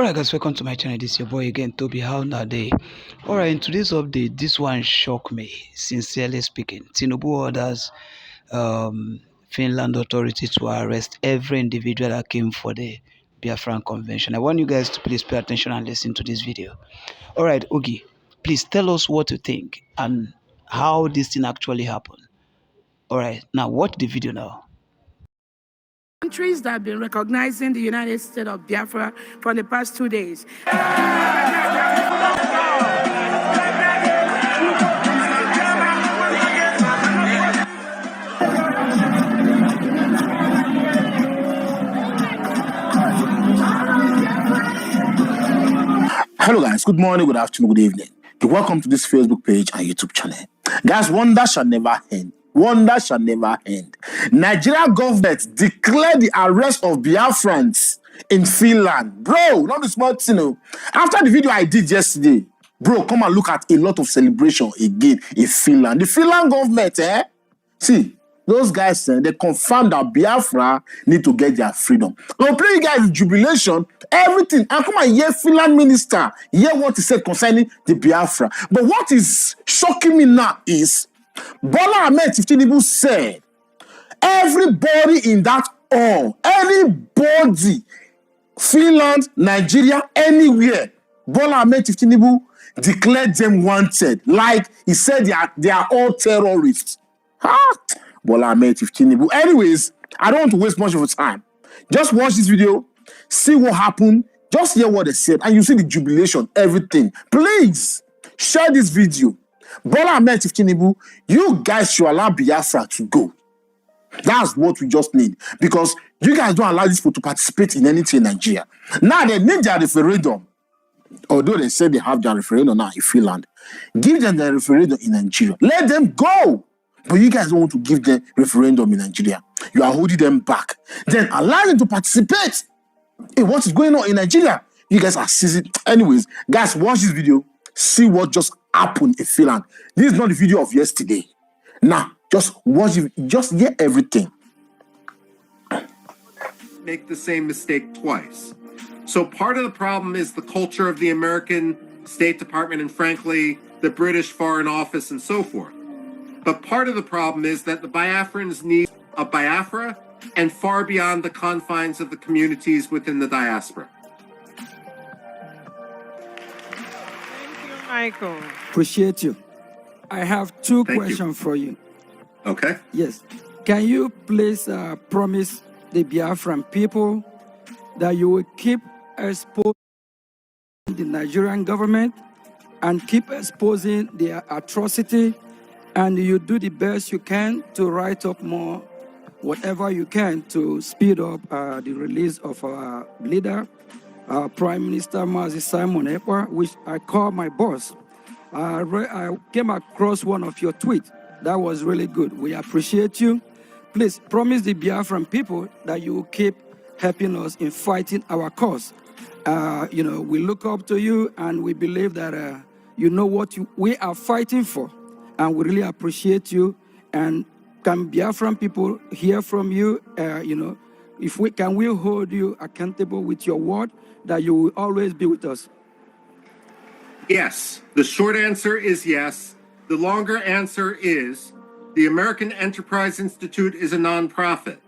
Alright guys, welcome to my channel. This is your boy again, Toby. How now day? Alright, in today's update, this one shocked me, sincerely speaking. Tinubu orders Finland authorities to arrest every individual that came for the Biafran convention. I want you guys to please pay attention and listen to this video. Alright, Ogi, please tell us what you think and how this thing actually happened. Alright, now watch the video now. Countries that have been recognizing the United States of Biafra for the past 2 days. Hello guys, good morning, good afternoon, good evening. Welcome to this Facebook page and YouTube channel. Guys, wonder shall never end. Wonder shall never end. Nigeria government declared the arrest of Biafrans in Finland. Bro, not the small thing, no. After the video I did yesterday, bro, come and look at a lot of celebration again in Finland. The Finland government, see, those guys, they confirmed that Biafra need to get their freedom. I'll play you guys with jubilation, everything. And come and hear Finland minister, hear what he said concerning the Biafra. But what is shocking me now is, Bola Ahmed Tinubu said, everybody in that hall, anybody, Finland, Nigeria, anywhere, Bola Ahmed Tinubu declared them wanted. Like he said, they are all terrorists. Bola Ahmed Tinubu. Anyways, I don't want to waste much of your time. Just watch this video, see what happened, just hear what they said, and you see the jubilation, everything. Please share this video. Bola Ahmed Tinubu, you guys should allow Biafra to go. That's what we just need. Because you guys don't allow these people to participate in anything in Nigeria. Now they need their referendum. Although they said they have their referendum now in Finland. Give them their referendum in Nigeria. Let them go. But you guys don't want to give them referendum in Nigeria. You are holding them back. Then allow them to participate in what is going on in Nigeria. You guys are seizing. Anyways, guys, watch this video. See what just happened in Finland. This is not the video of yesterday. Now, just watch it. Just hear everything. Make the same mistake twice. So part of the problem is the culture of the American State Department and frankly, the British Foreign Office and so forth. But part of the problem is that the Biafrans need a Biafra and far beyond the confines of the communities within the diaspora. Michael. Appreciate you. I have two questions for you. Okay. Yes. Can you please promise the Biafran people that you will keep exposing the Nigerian government and keep exposing their atrocity, and you do the best you can to write up more, whatever you can, to speed up the release of our leader, Prime Minister Mazi Simon Ekpa, which I call my boss. I came across one of your tweets. That was really good. We appreciate you. Please promise the Biafran people that you will keep helping us in fighting our cause. We look up to you and we believe that you know what we are fighting for. And we really appreciate you. And can Biafran people hear from you? If we hold you accountable with your word that you will always be with us? Yes. The short answer is yes. The longer answer is the American Enterprise Institute is a nonprofit.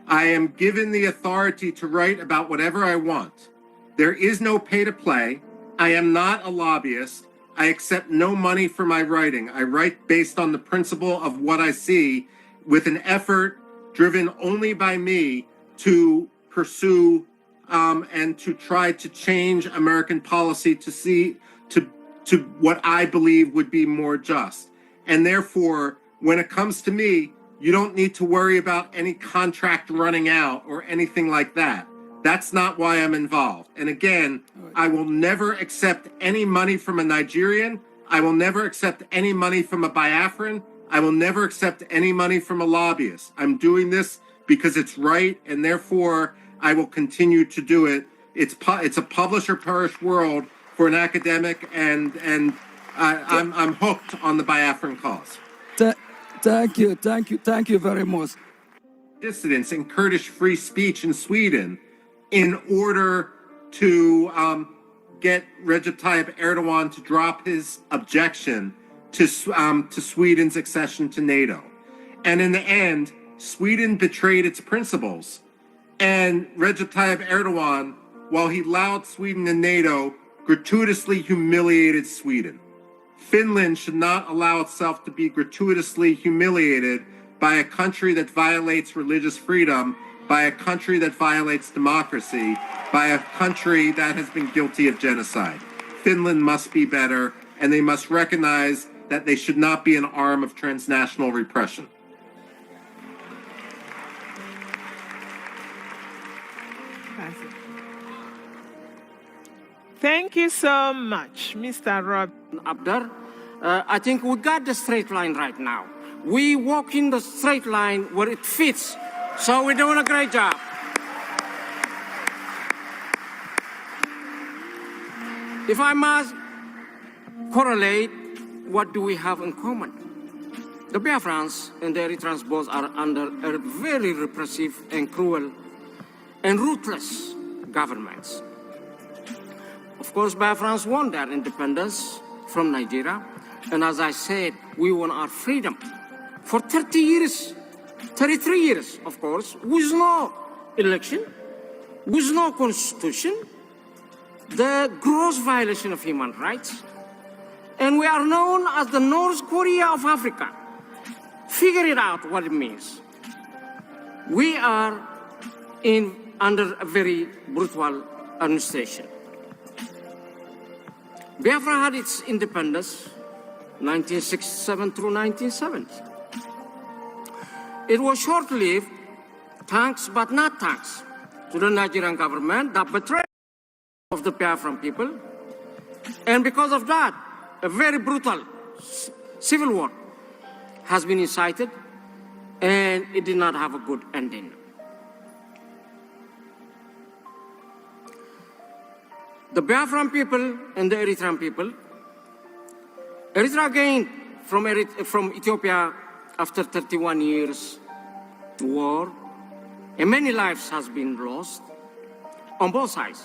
I am given the authority to write about whatever I want. There is no pay to play. I am not a lobbyist. I accept no money for my writing. I write based on the principle of what I see, with an effort driven only by me to pursue and to try to change American policy to what I believe would be more just. And therefore, when it comes to me, you don't need to worry about any contract running out or anything like that. That's not why I'm involved. And again, I will never accept any money from a Nigerian. I will never accept any money from a Biafran. I will never accept any money from a lobbyist. I'm doing this because it's right, and therefore I will continue to do it. It's a publish or perish world for an academic, and I'm hooked on the Biafran cause. Thank you very much. Dissidents and Kurdish free speech in Sweden in order to get Recep Tayyip Erdogan to drop his objection to Sweden's accession to NATO. And in the end, Sweden betrayed its principles. And Recep Tayyip Erdogan, while he allowed Sweden in NATO, gratuitously humiliated Sweden. Finland should not allow itself to be gratuitously humiliated by a country that violates religious freedom, by a country that violates democracy, by a country that has been guilty of genocide. Finland must be better, and they must recognize that they should not be an arm of transnational repression. Thank you so much, Mr. Rob. Abdar, I think we got the straight line right now. We walk in the straight line where it fits. So we're doing a great job. If I must correlate, what do we have in common? The Biafrans and the Eritreans both are under a very repressive and cruel and ruthless governments. Of course, Biafrans won their independence from Nigeria. And as I said, we won our freedom for 30 years, 33 years, of course, with no election, with no constitution, the gross violation of human rights. And we are known as the North Korea of Africa. Figure it out what it means. We are under a very brutal administration. Biafra had its independence 1967 through 1970. It was short-lived, thanks but not thanks to the Nigerian government that betrayed of the Biafran people. And because of that, a very brutal civil war has been incited, and it did not have a good ending. The Biafran people and the Eritrean people, Eritrea gained from Ethiopia after 31 years to war, and many lives has been lost on both sides.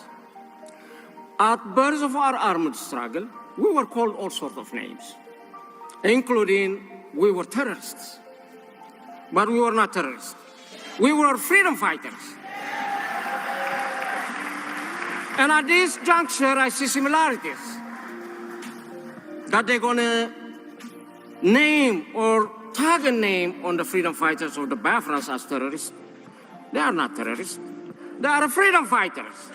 At birth of our armed struggle, we were called all sorts of names, including we were terrorists. But we were not terrorists. We were freedom fighters. And at this juncture, I see similarities. That they're gonna name or tag a name on the freedom fighters of the Biafrans as terrorists. They are not terrorists. They are freedom fighters.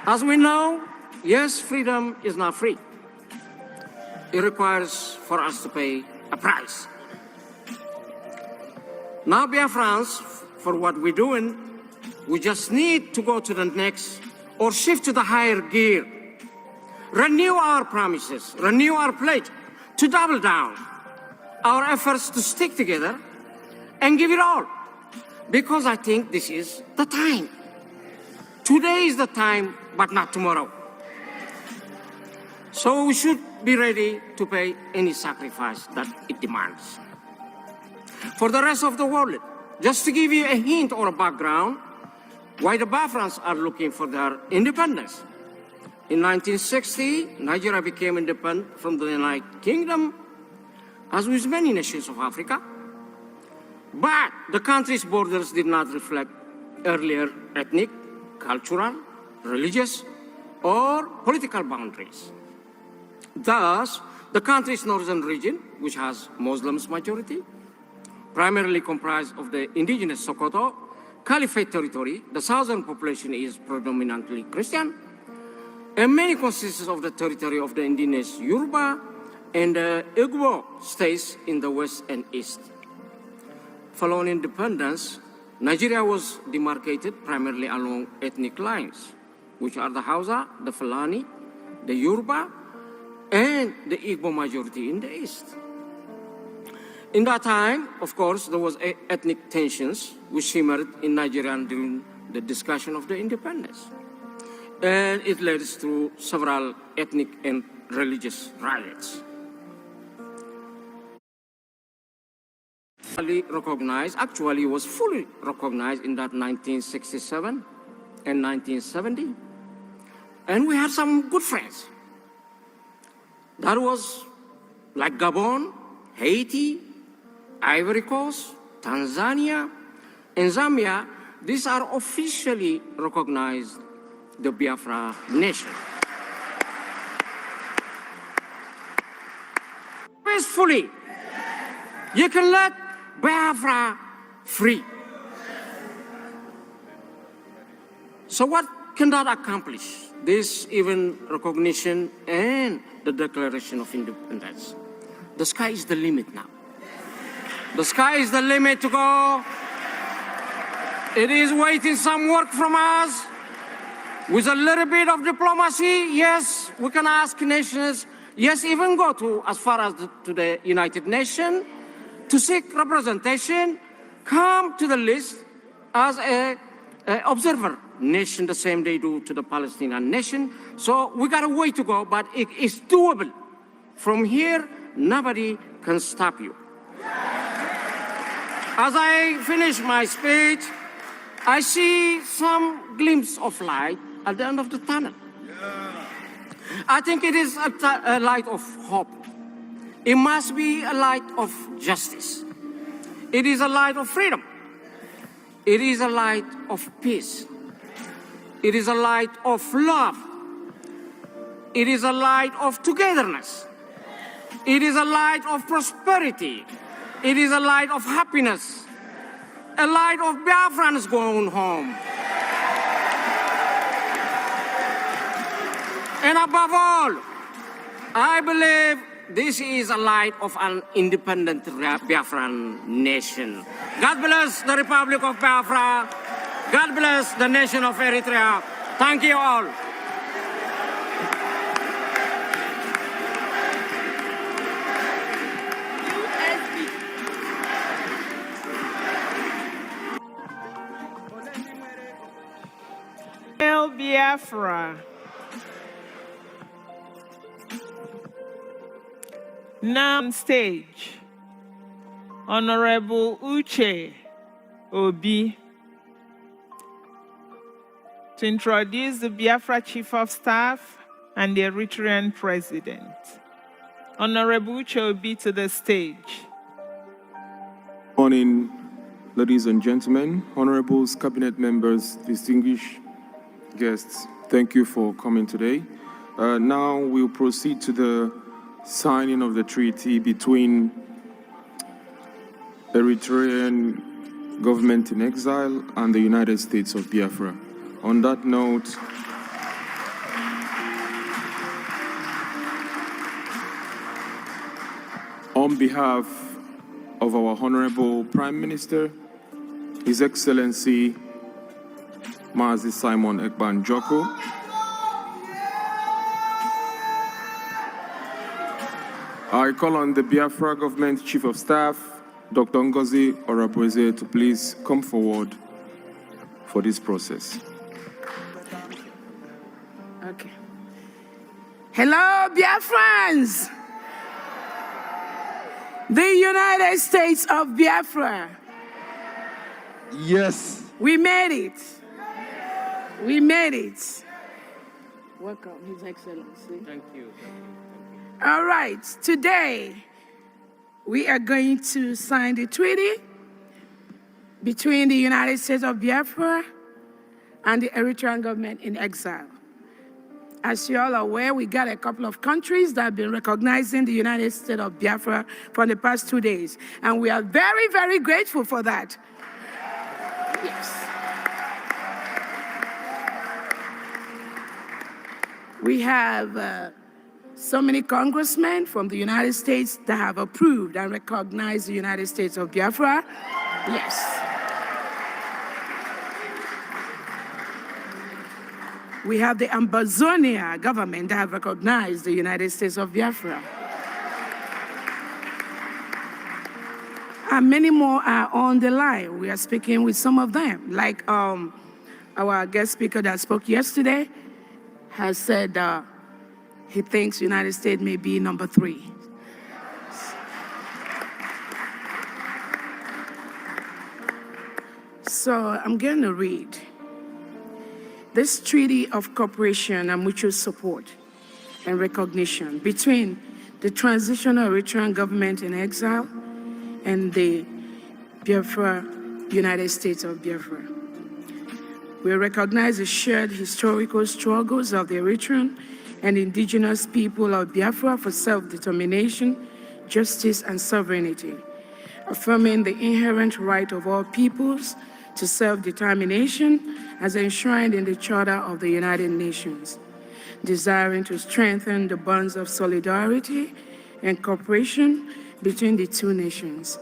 As we know, yes, freedom is not free. It requires for us to pay a price. Now, Biafrans, for what we're doing, we just need to go to the next or shift to the higher gear. Renew our promises, renew our pledge to double down our efforts to stick together and give it all. Because I think this is the time. Today is the time, but not tomorrow. So we should be ready to pay any sacrifice that it demands. For the rest of the world, just to give you a hint or a background, why the Biafrans are looking for their independence. In 1960, Nigeria became independent from the United Kingdom, as with many nations of Africa. But the country's borders did not reflect earlier ethnic, cultural, religious, or political boundaries. Thus, the country's northern region, which has Muslims majority, primarily comprised of the indigenous Sokoto Caliphate territory, the southern population is predominantly Christian, and many consists of the territory of the indigenous Yoruba and the Igbo states in the west and east. Following independence, Nigeria was demarcated primarily along ethnic lines, which are the Hausa, the Fulani, the Yoruba, and the Igbo majority in the east. In that time, of course, there was ethnic tensions which simmered in Nigeria during the discussion of the independence. And it led to several ethnic and religious riots. recognized, actually was fully recognized in that 1967 and 1970. And we had some good friends. That was like Gabon, Haiti, Ivory Coast, Tanzania, and Zambia. These are officially recognized the Biafra nation. Peacefully, you can let Biafra free. So what can that accomplish? This even recognition and the Declaration of Independence. The sky is the limit now. The sky is the limit to go. It is waiting some work from us. With a little bit of diplomacy, yes, we can ask nations, yes, even go to as far as to the United Nations to seek representation, come to the list as a observer nation, the same they do to the Palestinian nation. So we got a way to go, but it is doable. From here, nobody can stop you. As I finish my speech, I see some glimpse of light at the end of the tunnel. I think it is a light of hope. It must be a light of justice. It is a light of freedom. It is a light of peace. It is a light of love. It is a light of togetherness. It is a light of prosperity. It is a light of happiness. A light of Biafrans going home. And above all, I believe this is a light of an independent Biafran nation. God bless the Republic of Biafra. God bless the nation of Eritrea. Thank you all. Biafra. Now on stage, Honorable Uche Obi, to introduce the Biafra Chief of Staff and the Eritrean President. Honorable Uche Obi to the stage. Morning, ladies and gentlemen, honorables, cabinet members, distinguished guests. Thank you for coming today. Now we'll proceed to the signing of the treaty between Eritrean government in exile and the United States of Biafra. On that note, on behalf of our Honorable Prime Minister, His Excellency Mazi Simon Ekpa Njoko, I call on the Biafra Government Chief of Staff, Dr. Ngozi Orabueze, to please come forward for this process. Okay. Hello, Biafrans! The United States of Biafra. Yes. We made it. We made it. Welcome, His Excellency. Thank you. All right, today we are going to sign the treaty between the United States of Biafra and the Eritrean government in exile. As you all are aware, we got a couple of countries that have been recognizing the United States of Biafra for the past 2 days. And we are very, very grateful for that. Yes. We have so many congressmen from the United States that have approved and recognized the United States of Biafra. Yes. We have the Ambazonia government that have recognized the United States of Biafra. And many more are on the line. We are speaking with some of them, like our guest speaker that spoke yesterday has said he thinks United States may be number 3. So I'm going to read. This treaty of cooperation and mutual support and recognition between the transitional Eritrean government in exile and the Biafra, United States of Biafra. We recognize the shared historical struggles of the Eritrean and indigenous people of Biafra for self-determination, justice, and sovereignty, affirming the inherent right of all peoples to self-determination as enshrined in the Charter of the United Nations, desiring to strengthen the bonds of solidarity and cooperation between the two nations,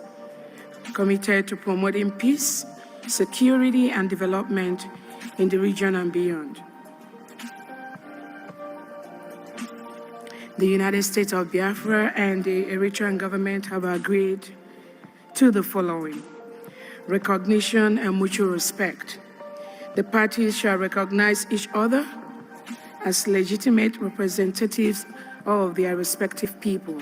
committed to promoting peace, security, and development in the region and beyond. The United States of Biafra and the Eritrean government have agreed to the following: recognition and mutual respect. The parties shall recognize each other as legitimate representatives of their respective people.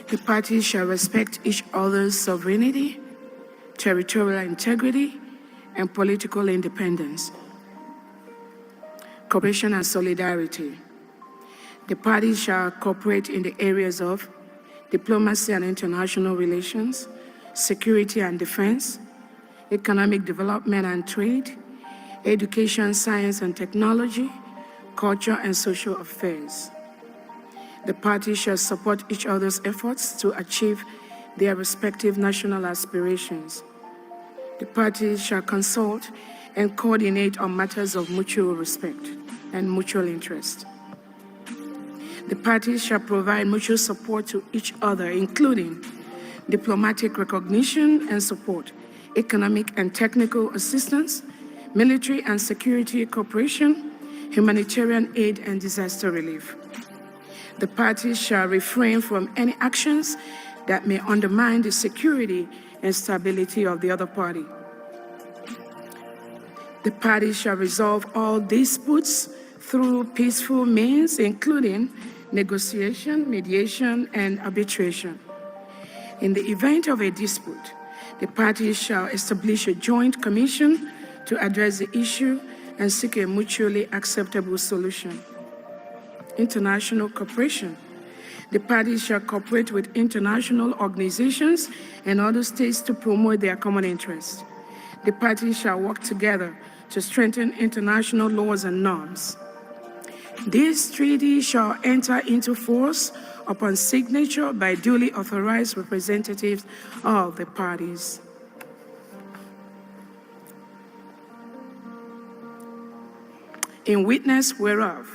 The parties shall respect each other's sovereignty, territorial integrity, and political independence. Cooperation and solidarity. The parties shall cooperate in the areas of diplomacy and international relations, security and defense, economic development and trade, education, science and technology, culture and social affairs. The parties shall support each other's efforts to achieve their respective national aspirations. The parties shall consult and coordinate on matters of mutual respect and mutual interest. The parties shall provide mutual support to each other, including diplomatic recognition and support, economic and technical assistance, military and security cooperation, humanitarian aid, and disaster relief. The parties shall refrain from any actions that may undermine the security and stability of the other party. The parties shall resolve all disputes through peaceful means, including negotiation, mediation, and arbitration. In the event of a dispute, the parties shall establish a joint commission to address the issue and seek a mutually acceptable solution. International cooperation. The parties shall cooperate with international organizations and other states to promote their common interests. The parties shall work together to strengthen international laws and norms. This treaty shall enter into force upon signature by duly authorized representatives of the parties. In witness whereof,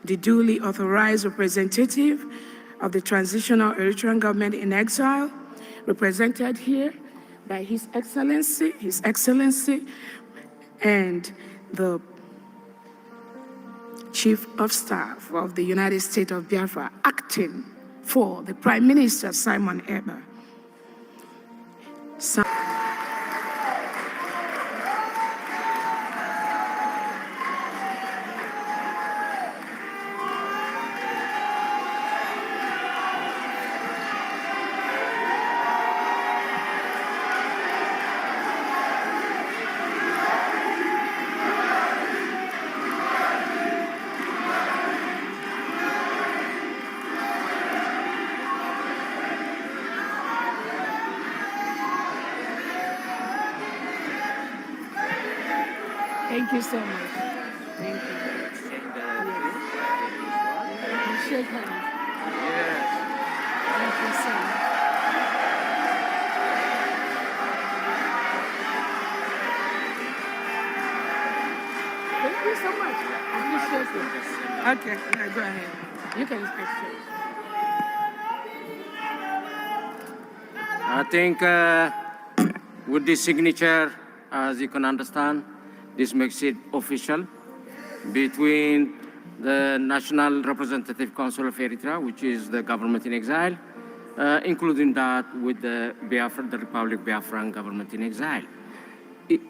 the duly authorized representative of the transitional Eritrean government in exile, represented here by His Excellency, and the Chief of Staff of the United States of Biafra, acting for the Prime Minister, Simon Ekpa. Thank you so much. Thank you. Shake hands. Yes. Thank you so much. Thank you so much. I appreciate it. Okay, yeah, go ahead. You can exchange. I think with this signature, as you can understand, this makes it official between the National Representative Council of Eritrea, which is the government in exile, including that with the Biafra, the Republic Biafran government in exile.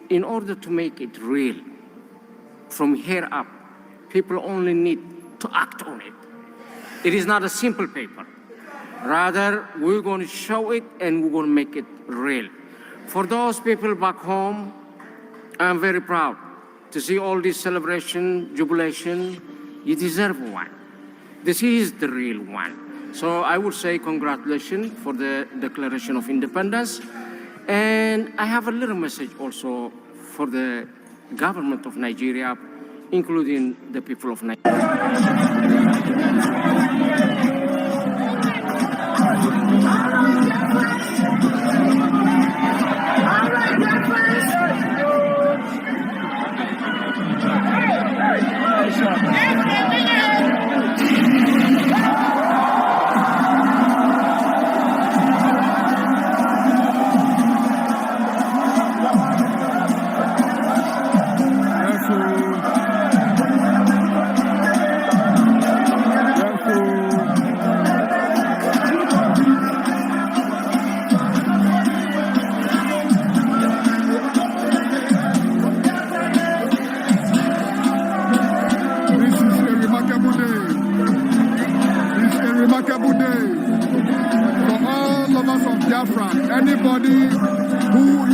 In order to make it real, from here up, people only need to act on it. It is not a simple paper. Rather, we're going to show it and we're going to make it real. For those people back home, I'm very proud to see all this celebration, jubilation. You deserve one. This is the real one. So I would say congratulations for the Declaration of Independence. And I have a little message also for the government of Nigeria, including the people of Nigeria. remarkable day for all lovers of Biafra. Anybody who